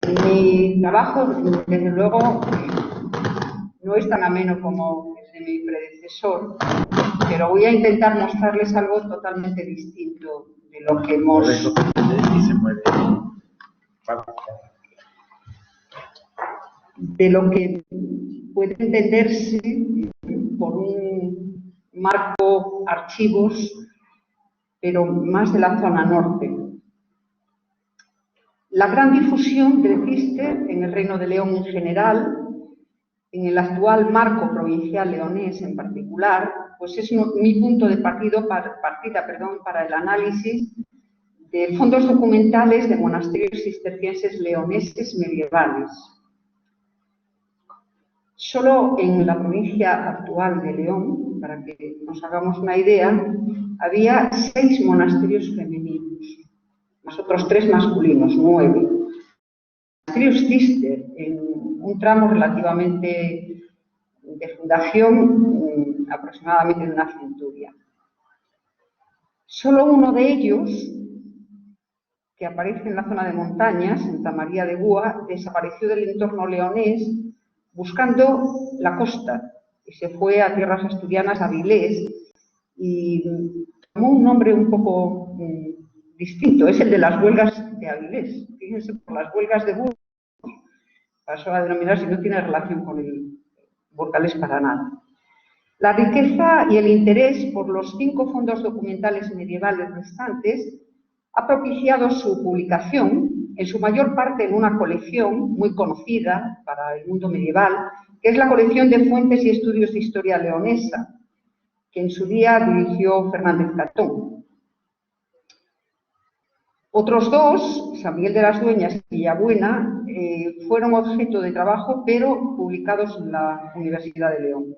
Mi trabajo, desde luego, no es tan ameno como el de mi predecesor, pero voy a intentar mostrarles algo totalmente distinto de lo que hemos... de lo que puede entenderse por un marco archivos, pero más de la zona norte. La gran difusión del Cister en el Reino de León en general, en el actual marco provincial leonés en particular, pues es mi punto de partida para el análisis de fondos documentales de monasterios cistercienses leoneses medievales. Solo en la provincia actual de León, para que nos hagamos una idea, había 6 monasterios femeninos, más otros 3 masculinos, 9. Monasterios cister, en un tramo relativamente de fundación, aproximadamente de una centuria. Solo uno de ellos, que aparece en la zona de montañas, Santa María de Gúa, desapareció del entorno leonés buscando la costa y se fue a tierras asturianas, a Avilés, y tomó un nombre un poco distinto, es el de las huelgas de Avilés. Fíjense, por las huelgas de Burgos pasó a denominarse, no tiene relación con el Burgales para nada. La riqueza y el interés por los 5 fondos documentales medievales restantes ha propiciado su publicación, en su mayor parte en una colección muy conocida para el mundo medieval, que es la colección de fuentes y estudios de historia leonesa, que en su día dirigió Fernández Catón. Otros 2, San Miguel de las Dueñas y Villabuena, fueron objeto de trabajo, pero publicados en la Universidad de León.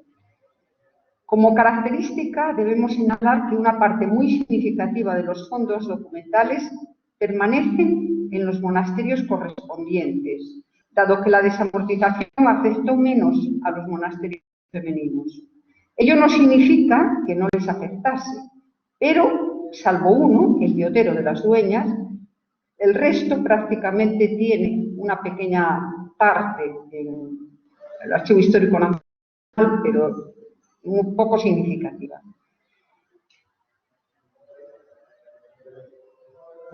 Como característica, debemos señalar que una parte muy significativa de los fondos documentales permanecen en los monasterios correspondientes, dado que la desamortización afectó menos a los monasterios femeninos. Ello no significa que no les afectase, pero, salvo uno, el de Otero de las Dueñas, el resto prácticamente tiene una pequeña parte en el Archivo Histórico Nacional, pero un poco significativa.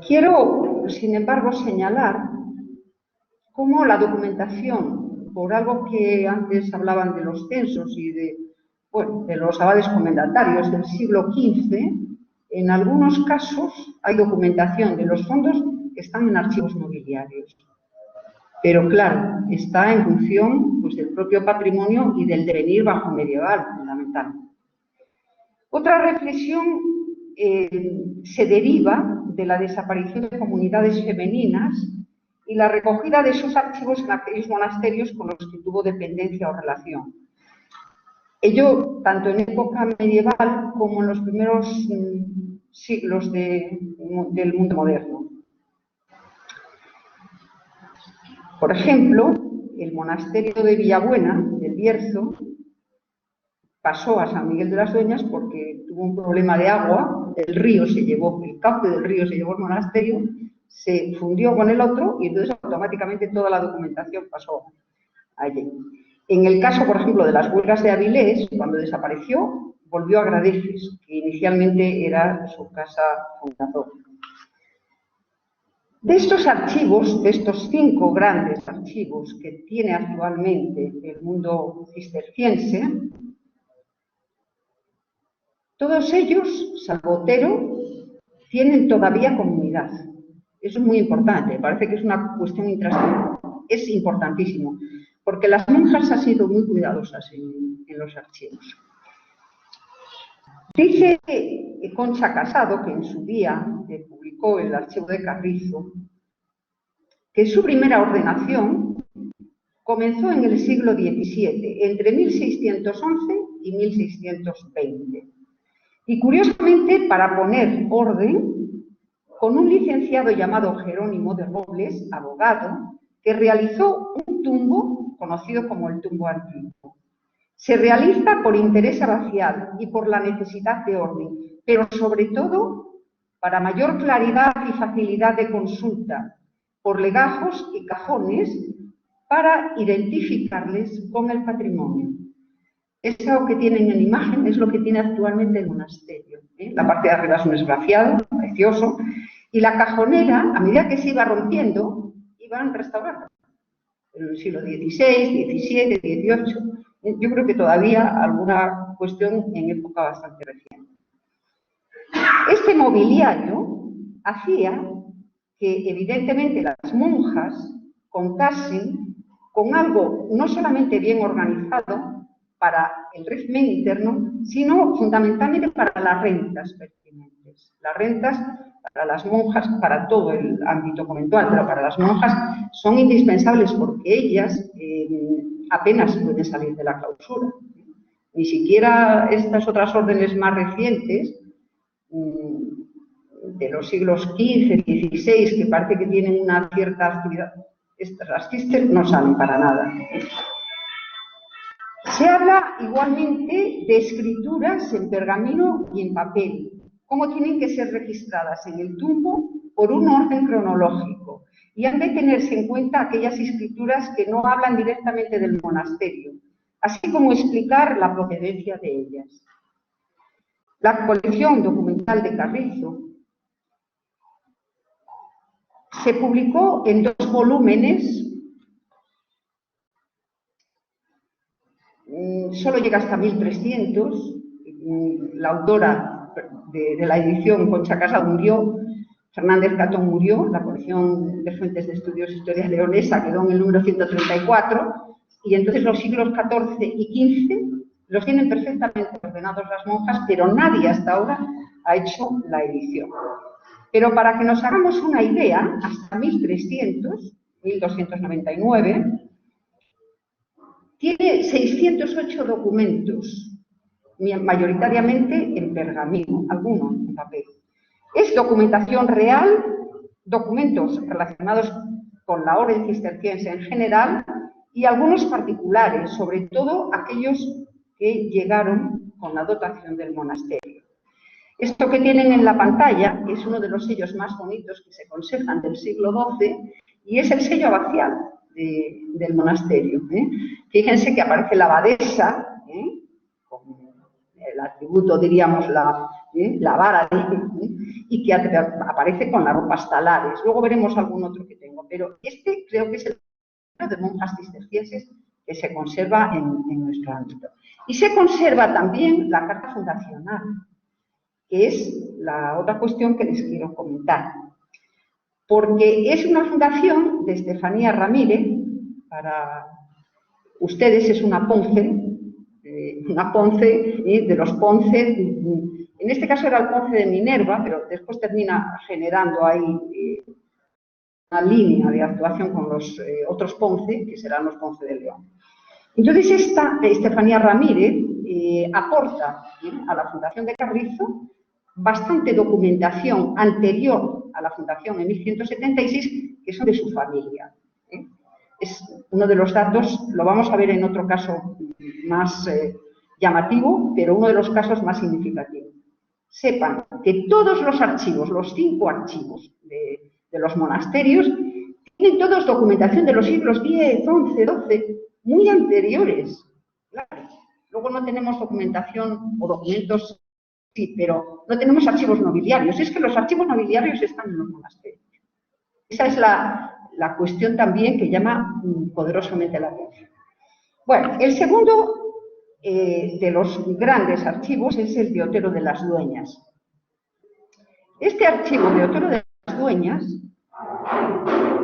Quiero, sin embargo, señalar cómo la documentación, por algo que antes hablaban de los censos y de los abades comendatarios del siglo XV, en algunos casos hay documentación de los fondos que están en archivos nobiliarios. Pero claro, está en función del propio patrimonio y del devenir bajo medieval, fundamental. Otra reflexión se deriva de la desaparición de comunidades femeninas y la recogida de sus archivos en aquellos monasterios con los que tuvo dependencia o relación. Ello tanto en época medieval como en los primeros siglos del mundo moderno. Por ejemplo, el monasterio de Villabuena, del Bierzo, pasó a San Miguel de las Dueñas porque tuvo un problema de agua, el cauce del río se llevó el monasterio, se fundió con el otro y entonces automáticamente toda la documentación pasó allí. En el caso, por ejemplo, de las huelgas de Avilés, cuando desapareció, volvió a Gradeces, que inicialmente era su casa fundadora. De estos archivos, de estos 5 grandes archivos que tiene actualmente el mundo cisterciense, todos ellos, salvo Otero, tienen todavía comunidad. Eso es muy importante, me parece que es una cuestión intrascendente. Es importantísimo, porque las monjas han sido muy cuidadosas en los archivos. Dice Concha Casado, que en su día publicó el archivo de Carrizo, que su primera ordenación comenzó en el siglo XVII, entre 1611 y 1620. Y curiosamente, para poner orden, con un licenciado llamado Jerónimo de Robles, abogado, que realizó un tumbo conocido como el tumbo antiguo. Se realiza por interés abacial y por la necesidad de orden, pero sobre todo para mayor claridad y facilidad de consulta, por legajos y cajones para identificarles con el patrimonio. Eso que tienen en imagen es lo que tiene actualmente el monasterio. La parte de arriba es un esgrafiado, precioso, y la cajonera, a medida que se iba rompiendo, iban restaurando. En el siglo XVI, XVII, XVIII, yo creo que todavía alguna cuestión en época bastante reciente. Este mobiliario hacía que, evidentemente, las monjas contasen con algo no solamente bien organizado para el régimen interno, sino fundamentalmente para las rentas pertinentes. Las rentas para las monjas, para todo el ámbito conventual, pero para las monjas son indispensables porque ellas apenas pueden salir de la clausura. Ni siquiera estas otras órdenes más recientes, de los siglos XV, XVI, que parece que tienen una cierta actividad, las cister no salen para nada. Se habla igualmente de escrituras en pergamino y en papel, cómo tienen que ser registradas en el tumbo por un orden cronológico, y han de tenerse en cuenta aquellas escrituras que no hablan directamente del monasterio, así como explicar la procedencia de ellas. La colección documental de Carrizo se publicó en 2 volúmenes, solo llega hasta 1300, la autora de la edición, Concha Casado, murió, Fernández Catón murió, la colección de fuentes de estudios Historia Leonesa quedó en el número 134, y entonces los siglos XIV y XV los tienen perfectamente ordenados las monjas, pero nadie hasta ahora ha hecho la edición. Pero para que nos hagamos una idea, hasta 1300, 1299, tiene 608 documentos, mayoritariamente en pergamino, algunos en papel. Es documentación real, documentos relacionados con la orden cisterciense en general y algunos particulares, sobre todo aquellos que llegaron con la dotación del monasterio. Esto que tienen en la pantalla es uno de los sellos más bonitos que se conservan del siglo XII y es el sello abacial del monasterio. Fíjense que aparece la abadesa, con el atributo, diríamos, la vara, y que aparece con las ropas talares. Luego veremos algún otro que tengo, pero este creo que es el de monjas cistercienses que se conserva en nuestro ámbito. Y se conserva también la carta fundacional, que es la otra cuestión que les quiero comentar. Porque es una fundación de Estefanía Ramírez, para ustedes es una Ponce de los Ponce, en este caso era el Ponce de Minerva, pero después termina generando ahí una línea de actuación con los otros Ponce, que serán los Ponce de León. Entonces esta Estefanía Ramírez aporta a la Fundación de Carrizo bastante documentación anterior a la fundación en 1176, que son de su familia. Es uno de los datos, lo vamos a ver en otro caso más llamativo, pero uno de los casos más significativos. Sepan que todos los archivos, los 5 archivos de los monasterios, tienen todos documentación de los siglos X, XI, XII, muy anteriores. Claro. Luego no tenemos documentación o documentos, sí, pero no tenemos archivos nobiliarios. Es que los archivos nobiliarios están en los monasterios. Esa es la cuestión también que llama poderosamente la atención. Bueno, el segundo de los grandes archivos es el de Otero de las Dueñas. Este archivo de Otero de las Dueñas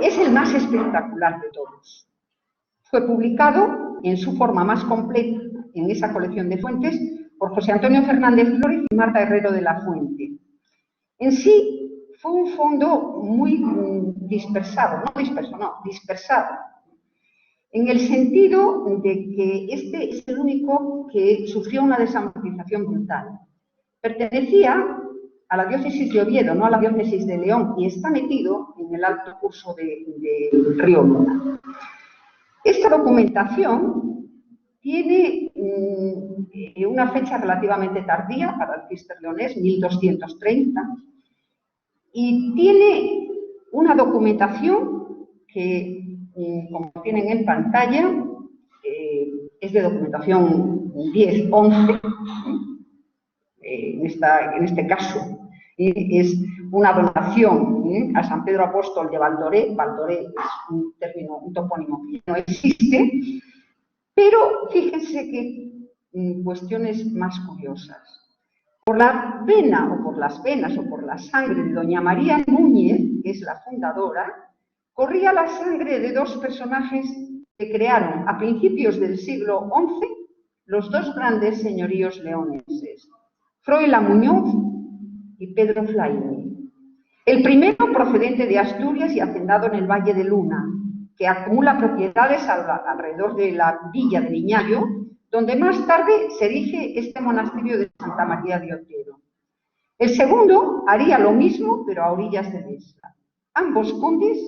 es el más espectacular de todos. Fue publicado en su forma más completa en esa colección de fuentes por José Antonio Fernández Flores y Marta Herrero de la Fuente. En sí fue un fondo muy dispersado, en el sentido de que este es el único que sufrió una desamortización brutal. Pertenecía a la diócesis de Oviedo, no a la diócesis de León, y está metido en el alto curso del río Luna. Esta documentación tiene una fecha relativamente tardía para el cister leonés, 1230, y tiene una documentación que, como tienen en pantalla, es de documentación 10-11, en este caso. Es una donación a San Pedro Apóstol de Valdoré. Valdoré es un término, un topónimo que no existe, pero fíjense que cuestiones más curiosas. Por la vena o por las venas o por la sangre de doña María Núñez, que es la fundadora, corría la sangre de dos personajes que crearon a principios del siglo XI los dos grandes señoríos leoneses, Froilán Muñoz y Pedro Flaín. El primero procedente de Asturias y hacendado en el Valle de Luna, que acumula propiedades alrededor de la villa de Viñallo, donde más tarde se erige este monasterio de Santa María de Otero. El segundo haría lo mismo, pero a orillas del Esla. Ambos condes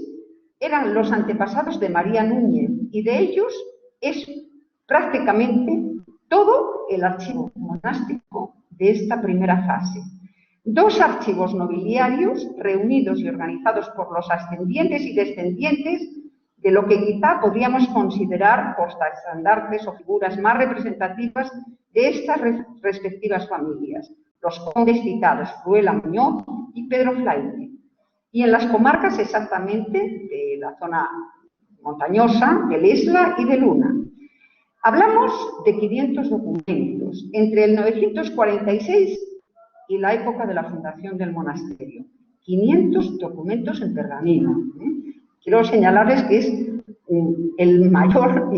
eran los antepasados de María Núñez y de ellos es prácticamente todo el archivo monástico de esta primera fase. Dos archivos nobiliarios reunidos y organizados por los ascendientes y descendientes de lo que quizá podríamos considerar portaestandartes o figuras más representativas de estas respectivas familias, los condes citados, Froilán Muñoz y Pedro Flaín. Y en las comarcas exactamente de la zona montañosa, del Esla y de Luna. Hablamos de 500 documentos entre el 946 y la época de la fundación del monasterio. 500 documentos en pergamino. Quiero señalarles que es el mayor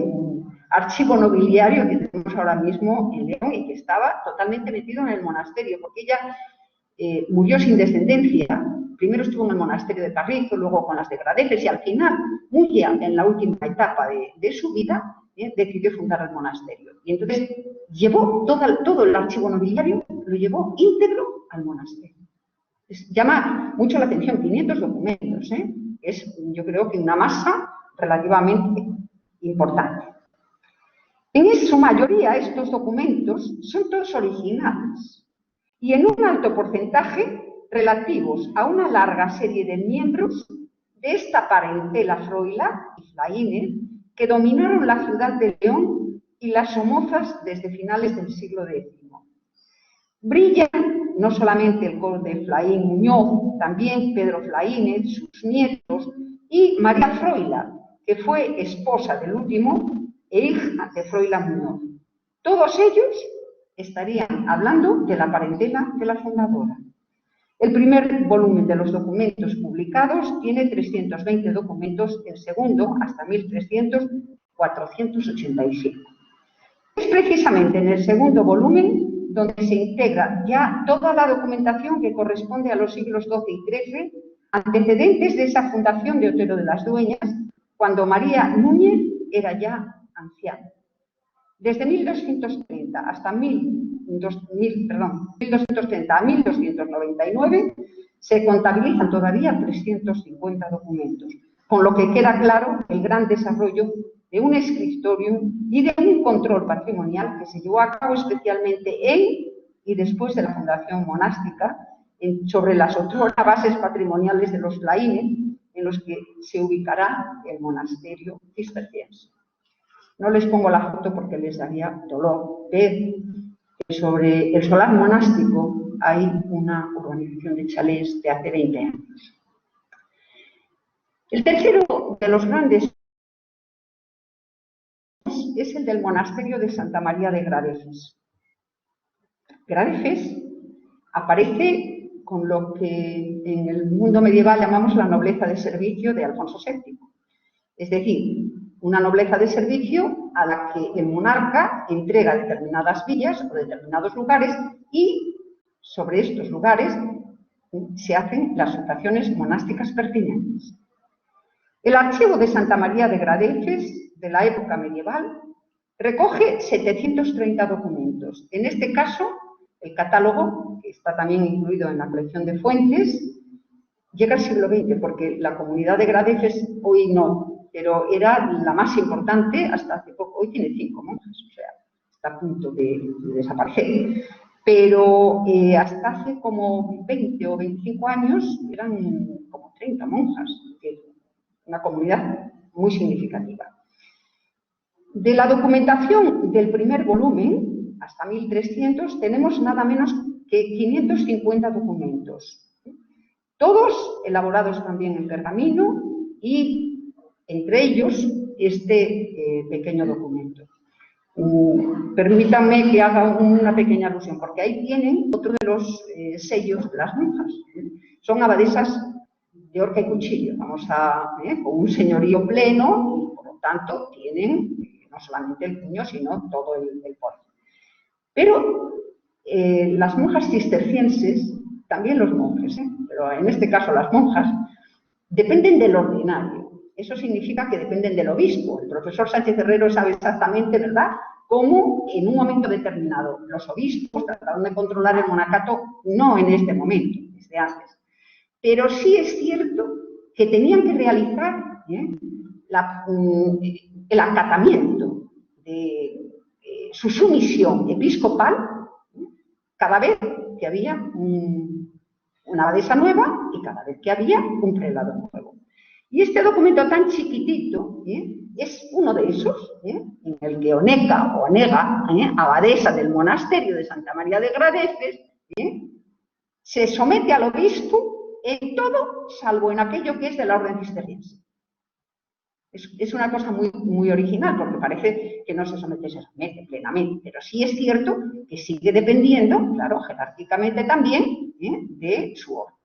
archivo nobiliario que tenemos ahora mismo en León y que estaba totalmente metido en el monasterio, porque ella murió sin descendencia. Primero estuvo en el monasterio de Carrizo, luego con las de Gradefes y al final, muy en la última etapa de su vida, decidió fundar el monasterio. Y entonces llevó todo el archivo nobiliario, lo llevó íntegro al monasterio. Llama mucho la atención, 500 documentos, es yo creo que una masa relativamente importante. En su mayoría estos documentos son todos originales y en un alto porcentaje relativos a una larga serie de miembros de esta parentela Froilán y Flaín que dominaron la ciudad de León y las Somozas desde finales del siglo X. Brillan no solamente el conde Flaín Muñoz, también Pedro Flaín, sus nietos, y María Froilán, que fue esposa del último e hija de Froilán Muñoz. Todos ellos estarían hablando de la parentela de la fundadora. El primer volumen de los documentos publicados tiene 320 documentos, el segundo, hasta 1300, 485. Es precisamente en el segundo volumen donde se integra ya toda la documentación que corresponde a los siglos XII y XIII, antecedentes de esa fundación de Otero de las Dueñas, cuando María Núñez era ya anciana. Desde 1230 hasta 1230 a 1299 se contabilizan todavía 350 documentos, con lo que queda claro el gran desarrollo de un escritorio y de un control patrimonial que se llevó a cabo especialmente en y después de la fundación monástica sobre las otras bases patrimoniales de los Flaínes en los que se ubicará el monasterio cisterciense. No les pongo la foto porque les daría dolor ver que sobre el solar monástico hay una urbanización de chalés de hace 20 años. El tercero de los grandes es el del monasterio de Santa María de Gradefes. Gradefes aparece con lo que en el mundo medieval llamamos la nobleza de servicio de Alfonso VII. Es decir, una nobleza de servicio a la que el monarca entrega determinadas villas o determinados lugares y sobre estos lugares se hacen las fundaciones monásticas pertinentes. El archivo de Santa María de Gradefes de la época medieval recoge 730 documentos. En este caso, el catálogo, que está también incluido en la colección de fuentes, llega al siglo XX, porque la comunidad de Gradefes hoy no, pero era la más importante hasta hace poco. Hoy tiene 5 monjas, o sea, está a punto de desaparecer. Pero hasta hace como 20 o 25 años eran como 30 monjas, que una comunidad muy significativa. De la documentación del primer volumen, hasta 1300, tenemos nada menos que 550 documentos, todos elaborados también en pergamino y entre ellos este pequeño documento. Permítanme que haga una pequeña alusión, porque ahí tienen otro de los sellos de las monjas. Son abadesas de horca y cuchillo, con un señorío pleno y por lo tanto tienen no solamente el puño, sino todo el poder. Pero las monjas cistercienses, también los monjes, pero en este caso las monjas, dependen del ordinario. Eso significa que dependen del obispo. El profesor Sánchez Herrero sabe exactamente, ¿verdad?, cómo en un momento determinado los obispos trataron de controlar el monacato, no en este momento, desde antes. Pero sí es cierto que tenían que realizar el acatamiento de su sumisión episcopal cada vez que había una abadesa nueva y cada vez que había un prelado nuevo. Y este documento tan chiquitito es uno de esos, en el que Oneca o Onega, abadesa del monasterio de Santa María de Gradefes, se somete al obispo en todo, salvo en aquello que es de la orden cisterciense. Es una cosa muy, muy original, porque parece que no se somete plenamente, pero sí es cierto que sigue dependiendo, claro, jerárquicamente también, de su orden.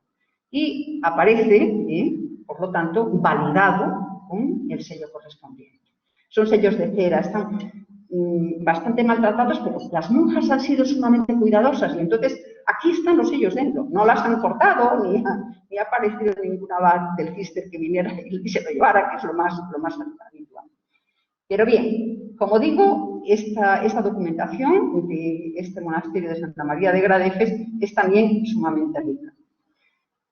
Y aparece, por lo tanto, validado con el sello correspondiente. Son sellos de cera, están bastante maltratados, pero las monjas han sido sumamente cuidadosas y entonces aquí están los sellos dentro. No las han cortado, ni ha aparecido ninguna abad del cister que viniera y se lo llevara, que es lo más habitual. Pero bien, como digo, esta documentación de este monasterio de Santa María de Gradefes es también sumamente rica.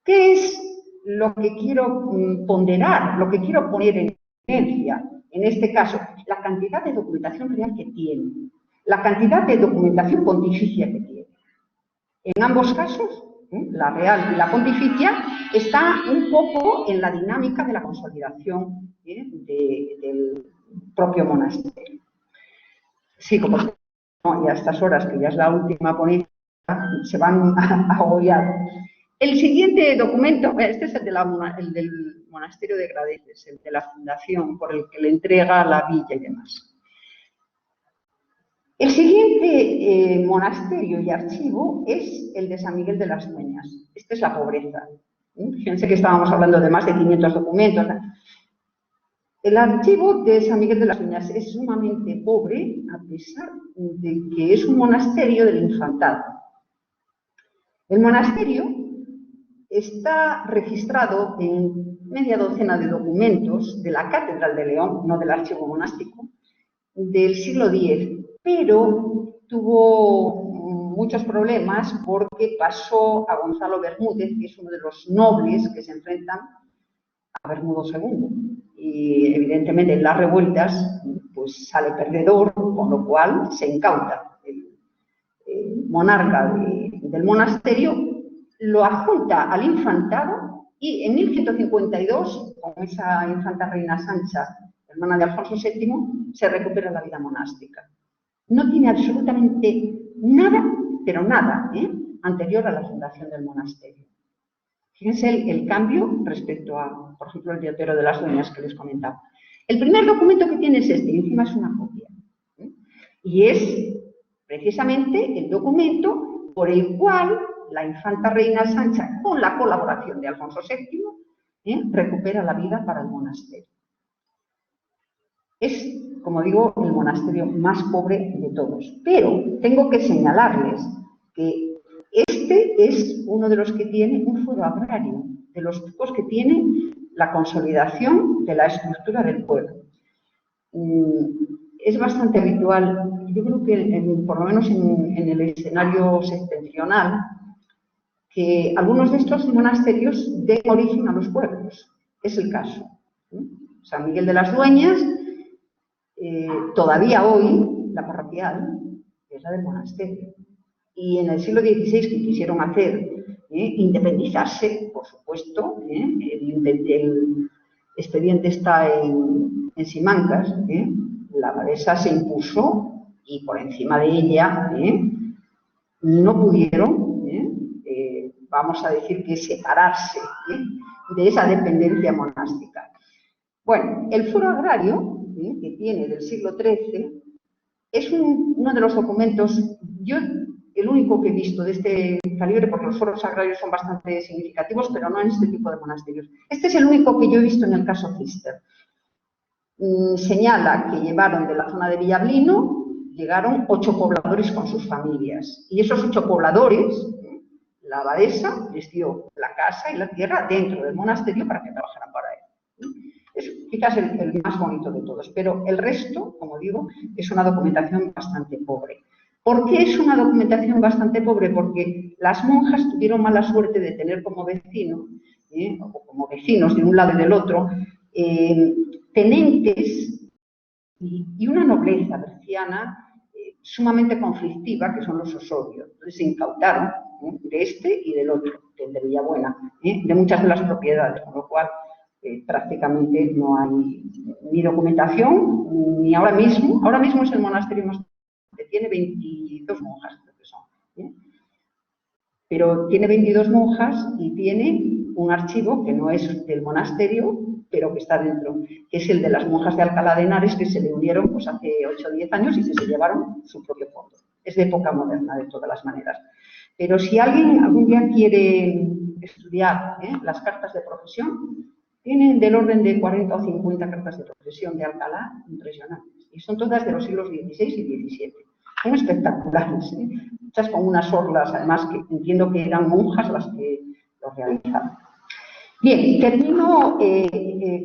¿Qué es lo que quiero ponderar, lo que quiero poner en evidencia? En este caso, la cantidad de documentación real que tiene, la cantidad de documentación pontificia que tiene. En ambos casos, la real y la pontificia, está un poco en la dinámica de la consolidación del propio monasterio. Sigo, porque y a estas horas, que ya es la última ponencia, se van a agobiar. El siguiente documento, este es el del monasterio de Gradefes, el de la fundación, por el que le entrega la villa y demás. El siguiente monasterio y archivo es el de San Miguel de las Dueñas. Esta es la pobreza. Fíjense que estábamos hablando de más de 500 documentos. El archivo de San Miguel de las Dueñas es sumamente pobre, a pesar de que es un monasterio del infantado. El monasterio está registrado en media docena de documentos de la Catedral de León, no del archivo monástico, del siglo X, pero tuvo muchos problemas porque pasó a Gonzalo Bermúdez, que es uno de los nobles que se enfrentan a Bermudo II. Y evidentemente en las revueltas pues sale perdedor, con lo cual se incauta el monarca del monasterio, lo adjunta al infantado y en 1152, con esa infanta reina Sancha, hermana de Alfonso VII, se recupera la vida monástica. No tiene absolutamente nada, pero nada, anterior a la fundación del monasterio. Fíjense el cambio respecto a, por ejemplo, el de Otero de las Dueñas que les comentaba. El primer documento que tiene es este, y encima es una copia. Y es precisamente el documento por el cual la infanta reina Sancha, con la colaboración de Alfonso VII, recupera la vida para el monasterio. Es, como digo, el monasterio más pobre de todos. Pero tengo que señalarles que este es uno de los que tiene un fuero agrario, de los pocos que tiene la consolidación de la estructura del pueblo. Es bastante habitual, yo creo que por lo menos en el escenario septentrional, que algunos de estos monasterios den origen a los pueblos. Es el caso. San Miguel de las Dueñas, todavía hoy, la parroquial, es la del monasterio. Y en el siglo XVI, que quisieron hacer, independizarse, por supuesto, expediente está en Simancas, la abadesa se impuso y por encima de ella no pudieron, vamos a decir que separarse de esa dependencia monástica. Bueno, el Foro Agrario, que tiene del siglo XIII, es uno de los documentos, yo el único que he visto de este calibre, porque los foros agrarios son bastante significativos, pero no en este tipo de monasterios. Este es el único que yo he visto en el caso Pfister. Señala que llevaron de la zona de Villablino, llegaron 8 pobladores con sus familias. Y esos 8 pobladores, la abadesa les dio la casa y la tierra dentro del monasterio para que trabajaran para él. Es quizás el más bonito de todos, pero el resto, como digo, es una documentación bastante pobre. ¿Por qué es una documentación bastante pobre? Porque las monjas tuvieron mala suerte de tener como vecino, o como vecinos de un lado y del otro, tenentes y una nobleza berciana sumamente conflictiva, que son los Osorio. Entonces se incautaron de este y del otro, del de Villabuena, de muchas de las propiedades, con lo cual prácticamente no hay ni documentación, ni ahora mismo es el monasterio más que tiene 22 monjas, creo que son, pero tiene 22 monjas y tiene un archivo que no es del monasterio, pero que está dentro, que es el de las monjas de Alcalá de Henares, que se le unieron pues, hace 8 o 10 años y que se llevaron su propio fondo. Es de época moderna, de todas las maneras. Pero si alguien algún día quiere estudiar las cartas de profesión, tienen del orden de 40 o 50 cartas de profesión de Alcalá impresionantes. Y son todas de los siglos XVI y XVII. Son espectaculares, muchas con unas orlas, además, que entiendo que eran monjas las que lo realizaban. Bien, termino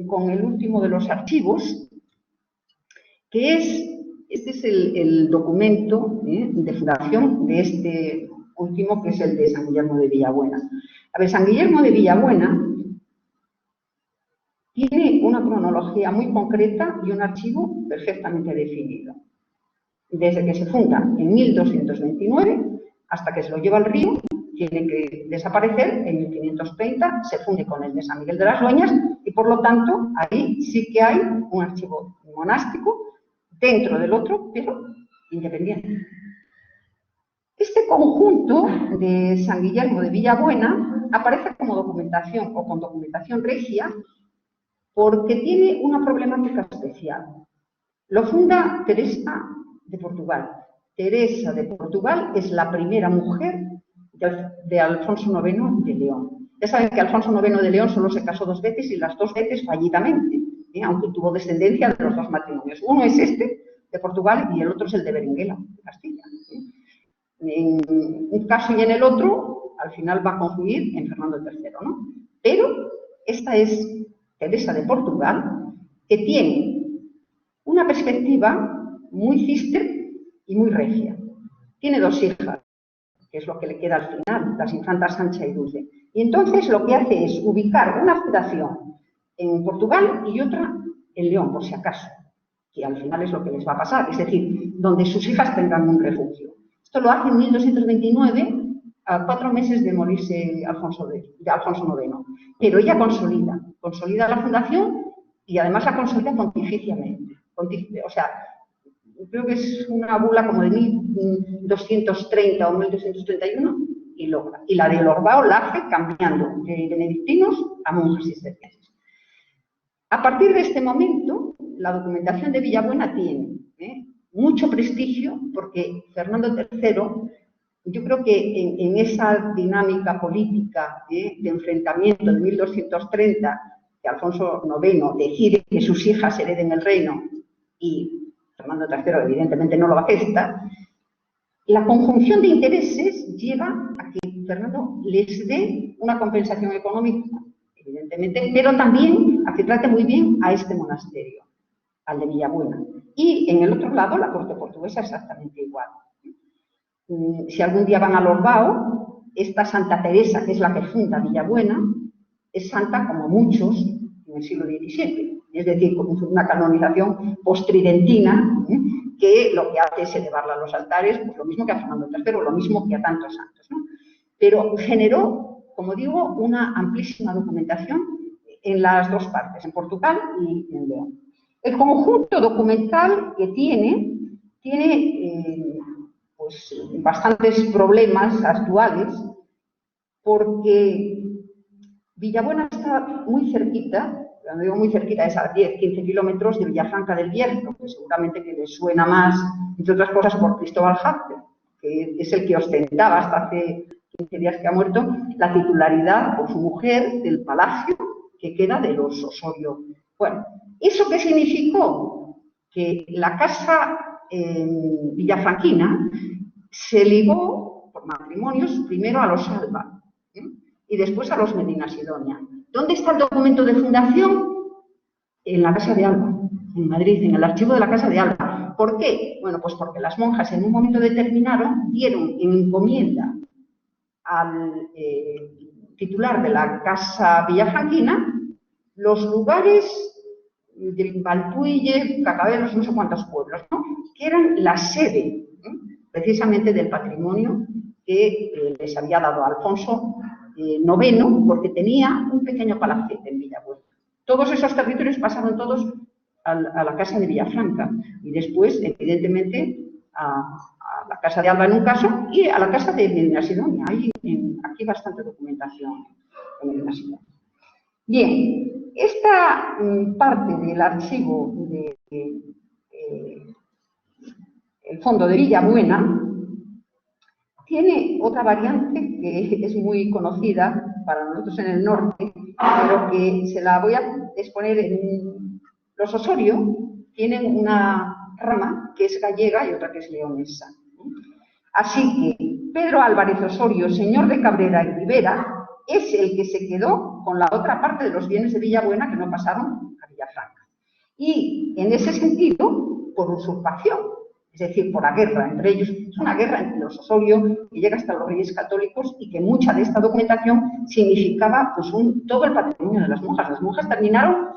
con el último de los archivos, que este es el documento de fundación de este último, que es el de San Guillermo de Villabuena. A ver, San Guillermo de Villabuena tiene una cronología muy concreta y un archivo perfectamente definido. Desde que se funda en 1229 hasta que se lo lleva al río, tiene que desaparecer en 1530, se funde con el de San Miguel de las Dueñas y, por lo tanto, ahí sí que hay un archivo monástico dentro del otro, pero independiente. Este conjunto de San Guillermo de Villabuena aparece como documentación o con documentación regia porque tiene una problemática especial. Lo funda Teresa de Portugal. Teresa de Portugal es la primera mujer de Alfonso IX de León. Ya saben que Alfonso IX de León solo se casó 2 veces y las 2 veces fallidamente, aunque tuvo descendencia de los 2 matrimonios. Uno es este, de Portugal, y el otro es el de Berenguela, de Castilla. En un caso y en el otro, al final va a confluir en Fernando III, ¿no? Pero esta es Teresa de Portugal, que tiene una perspectiva muy cister y muy regia. Tiene 2 hijas, que es lo que le queda al final, las infantas Sancha y Dulce. Y entonces lo que hace es ubicar una fundación en Portugal y otra en León, por si acaso, que al final es lo que les va a pasar, es decir, donde sus hijas tendrán un refugio. Esto lo hace en 1229, a 4 meses de morirse Alfonso IX, pero ella consolida la fundación y además la consolida pontificiamente. O sea, creo que es una bula como de 1230 o 1231 y logra. Y la de Lorbao la hace cambiando de benedictinos a monjas cistercienses. A partir de este momento, la documentación de Villabuena tiene mucho prestigio porque Fernando III, yo creo que en esa dinámica política de enfrentamiento de 1230, que Alfonso IX decide que sus hijas hereden el reino y Fernando III evidentemente no lo acepta, la conjunción de intereses lleva a que Fernando les dé una compensación económica, evidentemente, pero también a que trate muy bien a este monasterio, al de Villabuena. Y en el otro lado, la corte portuguesa exactamente igual. Si algún día van a Lorbao, esta Santa Teresa, que es la que funda Villabuena, es santa como muchos en el siglo XVII. Es decir, como una canonización postridentina, que lo que hace es elevarla a los altares, pues lo mismo que a Fernando III, lo mismo que a tantos santos, ¿no? Pero generó, como digo, una amplísima documentación en las dos partes, en Portugal y en León. El conjunto documental que tiene pues, bastantes problemas actuales, porque Villabuena está muy cerquita, cuando digo muy cerquita es a 10-15 kilómetros de Villafranca del Bierzo, que seguramente que le suena más, entre otras cosas, por Cristóbal Harter, que es el que ostentaba hasta hace 15 días que ha muerto la titularidad por su mujer del palacio que queda de los Osorio. Bueno, ¿eso qué significó? Que la casa villafranquina se ligó por matrimonios primero a los Alba, y después a los Medina Sidonia. ¿Dónde está el documento de fundación? En la Casa de Alba, en Madrid, en el archivo de la Casa de Alba. ¿Por qué? Bueno, pues porque las monjas en un momento determinado dieron en encomienda al titular de la Casa Villafranquina los lugares del Valpuille, Cacabelos, no sé cuántos pueblos, ¿no? Que eran la sede, precisamente del patrimonio que les había dado Alfonso IX, porque tenía un pequeño palacete en Villabuena. Todos esos territorios pasaron todos a la Casa de Villafranca y después, evidentemente, a la Casa de Alba en un caso y a la Casa de Medina Sidonia. Hay aquí bastante documentación de Medina Sidonia. Bien, esta parte del archivo el fondo de Villabuena tiene otra variante que es muy conocida para nosotros en el norte, pero que se la voy a exponer en los Osorio. Tienen una rama que es gallega y otra que es leonesa. Así que Pedro Álvarez Osorio, señor de Cabrera y Rivera, es el que se quedó con la otra parte de los bienes de Villabuena que no pasaron a Villafranca. Y en ese sentido, por usurpación, es decir, por la guerra entre ellos. Es una guerra entre los Osorio que llega hasta los Reyes Católicos y que mucha de esta documentación significaba pues, todo el patrimonio de las monjas. Las monjas terminaron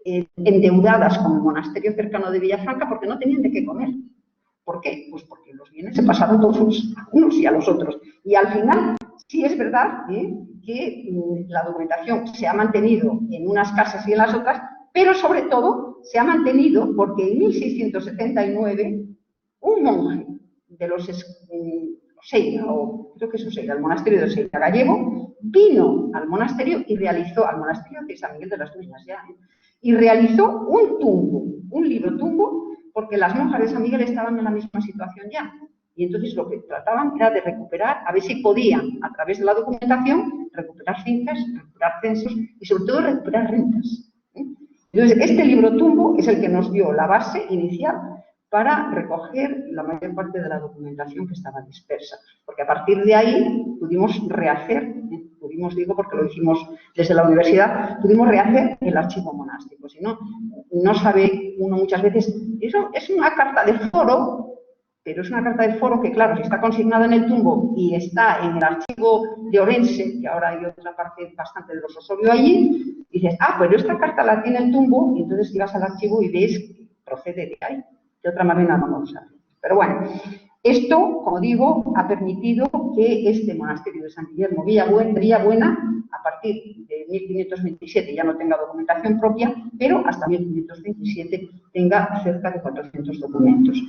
endeudadas con el monasterio cercano de Villafranca porque no tenían de qué comer. ¿Por qué? Pues porque los bienes se pasaron todos a unos y a los otros. Y al final, sí es verdad que la documentación se ha mantenido en unas casas y en las otras, pero sobre todo se ha mantenido porque en 1679 un monje de los Oseira, o creo que es Oseira, el monasterio de Oseira gallego, vino al monasterio y realizó, al monasterio de San Miguel de las Dueñas ya, y realizó un tumbo, un libro tumbo, porque las monjas de San Miguel estaban en la misma situación ya. Y entonces lo que trataban era de recuperar, a ver si podían, a través de la documentación, recuperar fincas, recuperar censos y sobre todo recuperar rentas. Entonces, este libro tumbo es el que nos dio la base inicial para recoger la mayor parte de la documentación que estaba dispersa. Porque a partir de ahí pudimos rehacer, digo porque lo hicimos desde la universidad, pudimos rehacer el archivo monástico. Si no, no sabe uno muchas veces, eso es una carta de foro, pero es una carta de foro que, claro, si está consignada en el tumbo y está en el archivo de Orense, que ahora hay otra parte bastante de los Osorio allí, dices, pero esta carta la tiene el tumbo, y entonces ibas al archivo y ves que procede de ahí. De otra manera no lo sabe. Pero bueno, esto, como digo, ha permitido que este monasterio de San Guillermo Villabuena, a partir de 1527 ya no tenga documentación propia, pero hasta 1527 tenga cerca de 400 documentos.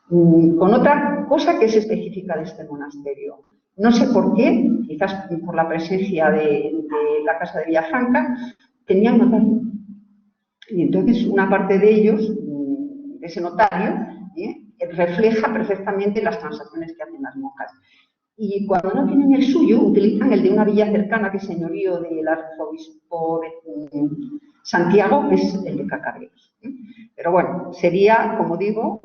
Con otra cosa que es específica de este monasterio. No sé por qué, quizás por la presencia de la Casa de Villafranca, tenían notario. Y entonces una parte de ellos, ese notario, refleja perfectamente las transacciones que hacen las monjas. Y cuando no tienen el suyo, utilizan el de una villa cercana, que es señorío del arzobispo de Santiago, que es el de Cacabelos. Pero bueno, sería, como digo,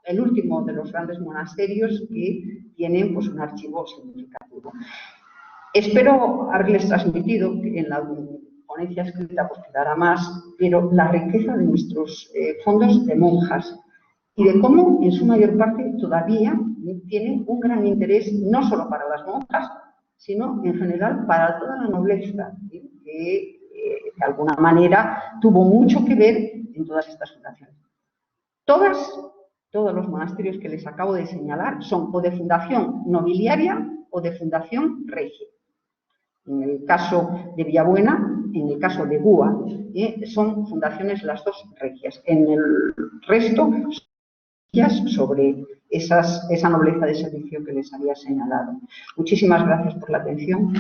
el último de los grandes monasterios que tienen pues, un archivo significativo. Espero haberles transmitido, que en la ponencia escrita pues quedará más, pero la riqueza de nuestros fondos de monjas y de cómo en su mayor parte todavía tienen un gran interés no solo para las monjas, sino en general para toda la nobleza, que de alguna manera tuvo mucho que ver en todas estas fundaciones. Todos los monasterios que les acabo de señalar son o de fundación nobiliaria o de fundación regia. En el caso de Villabuena, en el caso de Gúa, son fundaciones las dos regias. En el resto, sobre esa nobleza de servicio que les había señalado. Muchísimas gracias por la atención.